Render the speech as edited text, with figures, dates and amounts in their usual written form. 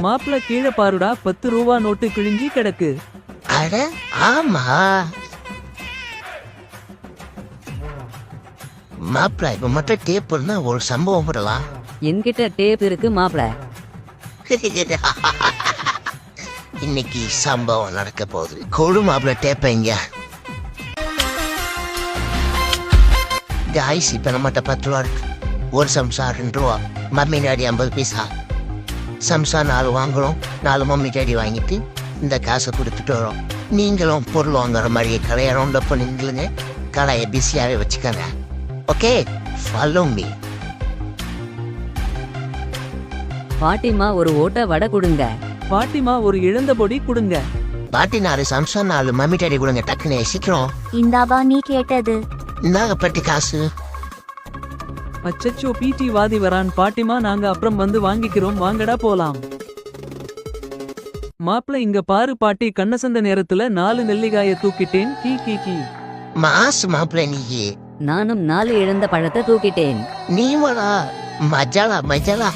மாப்பிள கீழே பாருடா, 10 ரூபா நோட்டு கிழிஞ்சி கிடக்கு. அட ஆமா மாப்பிள, இப்ப மட்டும் டேப் இருந்தா ஒரு சம்பவம் போடலாம். என்கிட்ட டேப் இருக்கு மாப்ள. இன்னைக்கு சம்பவம் நடக்க போகுது. கொடு மாப்பிள டேப்பைங்க. காய்ஸ், இப்ப நம்மகிட்ட 10 ரூபா இருக்கு. ஒரு சம்சா 2 ரூபா, மம்மி டாடி 50 பைசா. சம்சா 4 வாங்குறோம், 4 மம்மி டாடி வாங்கிட்டு இந்த காசை கொடுத்துட்டு வரோம். நீங்களும் பொருள் வாங்குற மாதிரியே கடையை ரவுண்ட் அப் பண்ணிங்களுங்க. கடையை பிஸியாவே வச்சுக்கோங்க. Okay, follow me. பாட்டிமா ஒரு ஓட்ட வடை கொடுங்க. பாட்டிமா ஒரு இழந்த பொடி கொடுங்க. பாட்டி 4 சம்சா 4 மம்மி டாடி கொடுங்க. டக்குனே சீக்கிரம். இந்தாபா நீ கேட்டது. இந்தாங்க பட்டி காசு. அச்சச்சோ, பிடி வாதி வரான். பாட்டிமா, நாங்க அப்புறம் வந்து வாங்கிக்கிறோம், வாங்கடா போலாம். மாப்பிள இங்க பாரு பாட்டி, கண்ணசந்த நேரத்துல 4 நெல்லிக்காய தூக்கிட்டேன். கீ கீ கீ. மாசு மாப்பிள நீயே. நானும் 4 இழந்த பழத்தை தூக்கிட்டேன். நீ வாடா மஜாலா மஜாலா.